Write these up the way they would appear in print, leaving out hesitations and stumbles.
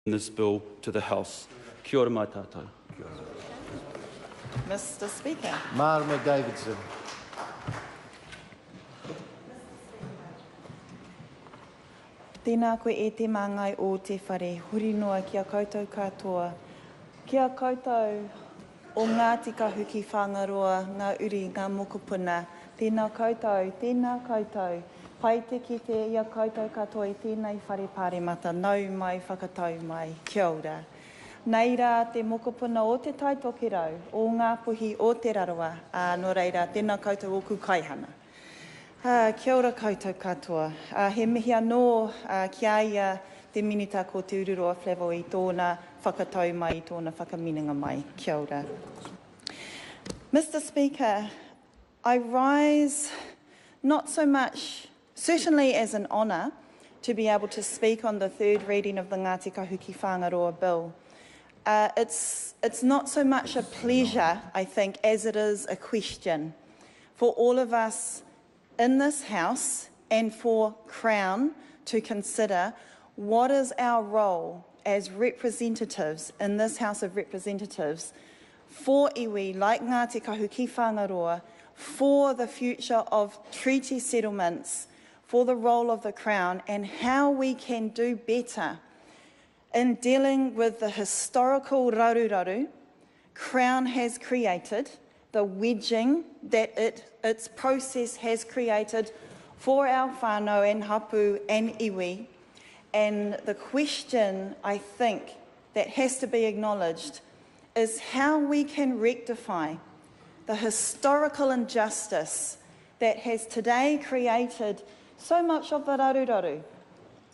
this bill to the House. Kia ora mai tātou. Mr. Speaker. Marama Davidson. Tēnā koe e te māngai o te whare, huri noa kia koutou katoa. Kia koutou o Ngatikahu ki Whangaroa, ngā uri, ngā mokopuna. Tēnā koutou. Pai te kite ia koutou katoa i tēnei whare pāremata, nau mai, whakatau mai, kia ora. Nei rā te mokopuna o te taitokirau, o ngā puhi o te raroa, no reira, tēnā koutou o kukaihana. Kia ora koutou katoa. He mihi anō kia ia te minita ko te ururoa Flevo i tōna whakatau mai, i tōna whakaminenga mai. Kia ora. Mr. Speaker, I rise not so much, certainly as an honour, to be able to speak on the third reading of the Ngatikahu ki Whangaroa bill. It's not so much a pleasure, I think, as it is a question for all of us in this House and for Crown to consider what is our role as representatives in this House of Representatives for iwi like Ngatikahu ki Whangaroa, for the future of treaty settlements, for the role of the Crown and how we can do better in dealing with the historical raruraru Crown has created, the wedging that its process has created for our whānau and hapū and iwi. And the question, I think, that has to be acknowledged is how we can rectify the historical injustice that has today created so much of the raruraru.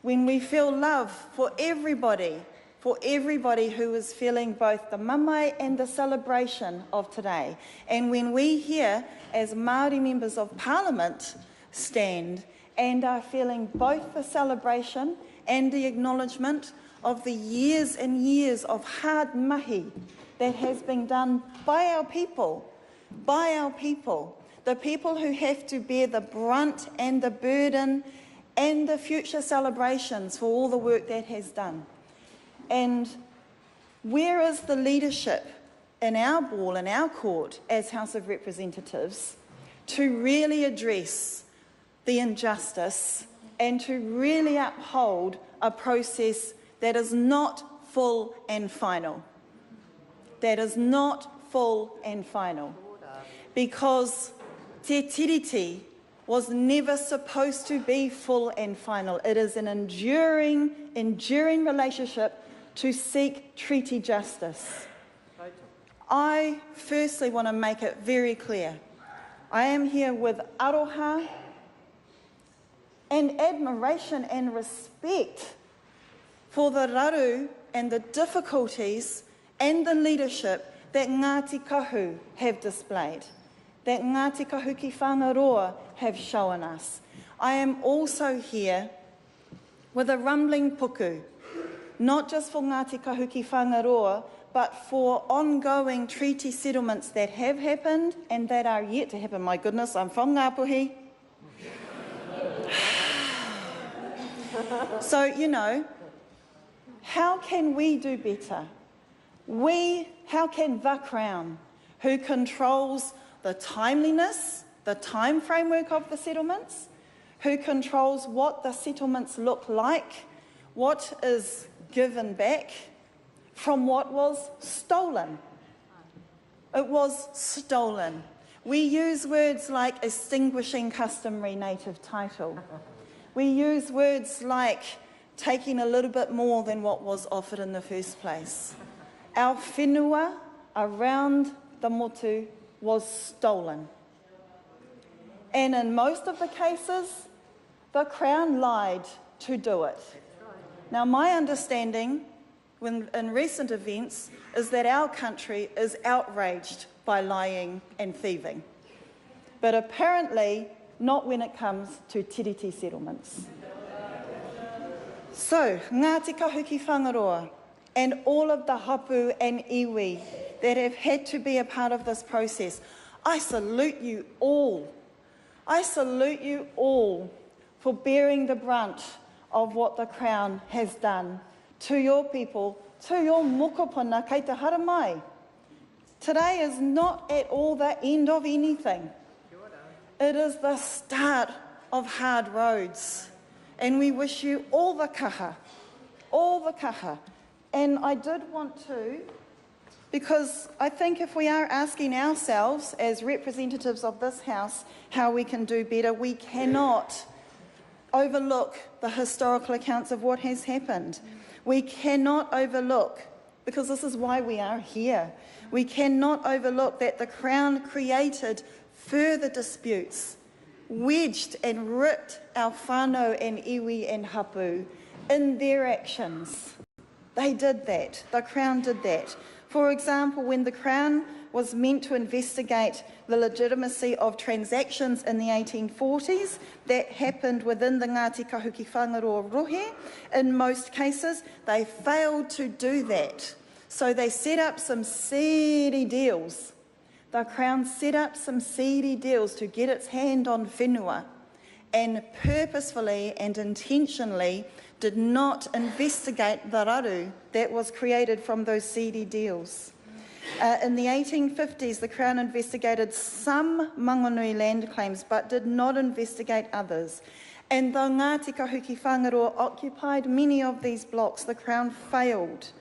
When we feel love for everybody who is feeling both the mamae and the celebration of today. And when we here, as Māori members of Parliament, stand and are feeling both the celebration and the acknowledgement of the years and years of hard mahi that has been done by our people, the people who have to bear the brunt and the burden and the future celebrations for all the work that has done. And where is the leadership in our ball, in our court, as House of Representatives, to really address the injustice and to really uphold a process that is not full and final? That is not full and final. Because te tiriti was never supposed to be full and final. It is an enduring relationship to seek treaty justice. I firstly want to make it very clear. I am here with aroha and admiration and respect for the raru and the difficulties and the leadership that Ngatikahu have displayed, that Ngatikahu ki Whangaroa have shown us. I am also here with a rumbling puku, not just for Ngatikahu ki Whangaroa, but for ongoing treaty settlements that have happened and that are yet to happen. My goodness, I'm from Ngāpuhi. So, how can we do better? How can the Crown, who controls the timeliness, the time framework of the settlements, who controls what the settlements look like, what is given back from what was stolen? It was stolen. We use words like extinguishing customary native title. We use words like taking a little bit more than what was offered in the first place. Our whenua around the motu was stolen. And in most of the cases, the Crown lied to do it. Now, my understanding in recent events is that our country is outraged by lying and thieving. But apparently, not when it comes to tiriti settlements. So, Ngatikahu ki Whangaroa and all of the hapū and iwi that have had to be a part of this process, I salute you all. I salute you all for bearing the brunt of what the Crown has done to your people, to your mokopuna, kei te hara mai. Today is not at all the end of anything. It is the start of hard roads. And we wish you all the kaha, all the kaha. And I did want to, because I think if we are asking ourselves as representatives of this House how we can do better, we cannot overlook the historical accounts of what has happened. We cannot overlook, because this is why we are here, we cannot overlook that the Crown created further disputes, wedged and ripped our whānau and iwi and hapū in their actions. They did that. The Crown did that. For example, when the Crown was meant to investigate the legitimacy of transactions in the 1840s that happened within the Ngatikahu ki Whangaroa rohe, in most cases they failed to do that. So they set up some seedy deals. The Crown set up some seedy deals to get its hand on whenua, and purposefully and intentionally did not investigate the raru that was created from those seedy deals. In the 1850s, the Crown investigated some mangonui land claims but did not investigate others. And though Ngatikahu ki Whangaroa occupied many of these blocks, the Crown failed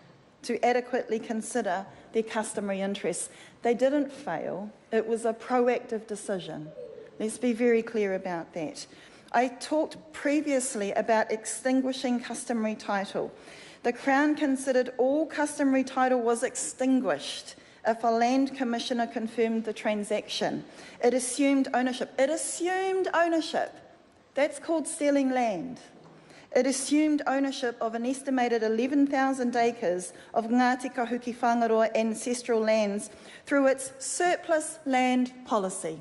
to adequately consider their customary interests. They didn't fail, it was a proactive decision. Let's be very clear about that. I talked previously about extinguishing customary title. The Crown considered all customary title was extinguished if a land commissioner confirmed the transaction. It assumed ownership. It assumed ownership. That's called selling land. It assumed ownership of an estimated 11,000 acres of Ngatikahu ki Whangaroa ancestral lands through its surplus land policy.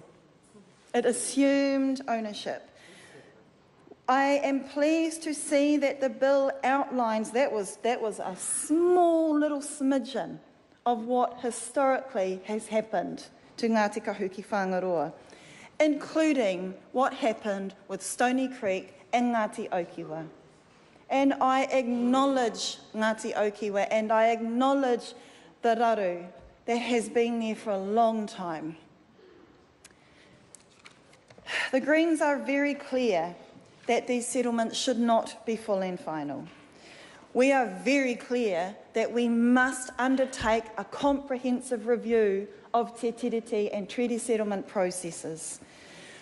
It assumed ownership. I am pleased to see that the bill outlines that was a small little smidgen of what historically has happened to Ngatikahu ki Whangaroa, including what happened with Stony Creek and Ngāti Okiwa. And I acknowledge Ngāti Okiwa and I acknowledge the raru that has been there for a long time. The Greens are very clear that these settlements should not be full and final. We are very clear that we must undertake a comprehensive review of te tiriti and treaty settlement processes.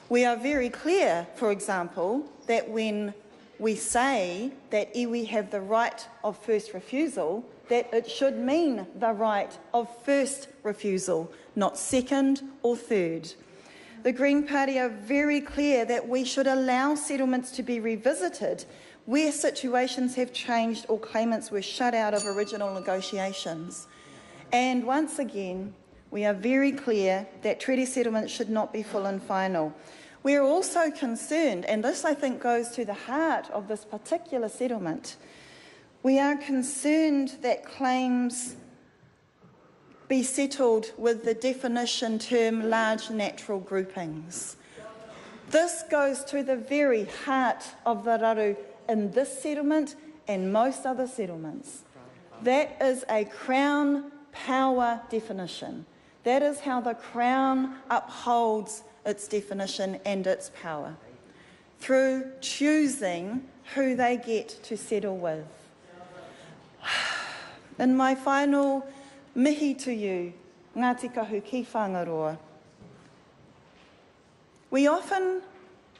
We are very clear, for example, that when we say that iwi have the right of first refusal, that it should mean the right of first refusal, not second or third. The Green Party are very clear that we should allow settlements to be revisited where situations have changed or claimants were shut out of original negotiations. And once again, we are very clear that treaty settlements should not be full and final. We are also concerned, and this I think goes to the heart of this particular settlement, we are concerned that claims be settled with the definition term large natural groupings. This goes to the very heart of the raru in this settlement and most other settlements. That is a Crown power definition. That is how the Crown upholds its definition and its power, through choosing who they get to settle with. In my final mihi to you, Ngatikahu ki Whangaroa, we often,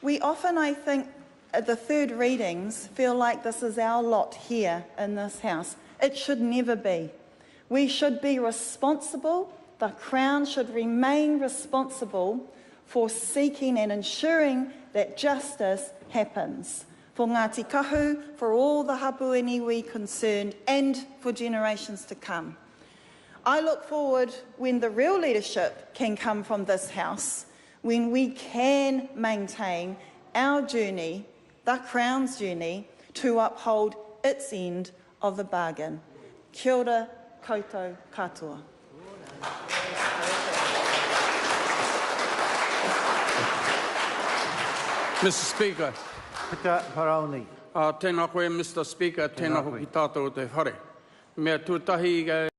I think, at the third readings, feel like this is our lot here in this House. It should never be. We should be responsible, the Crown should remain responsible for seeking and ensuring that justice happens for Ngatikahu, for all the hapū and iwi concerned, and for generations to come. I look forward when the real leadership can come from this House, when we can maintain our journey, the Crown's journey, to uphold its end of the bargain. Kia ora koutou katoa. Mr. Speaker. Peter Paroni. Tēnā koe, Mr. Speaker, tēnā hoki tātou te whare. Mea tūtahi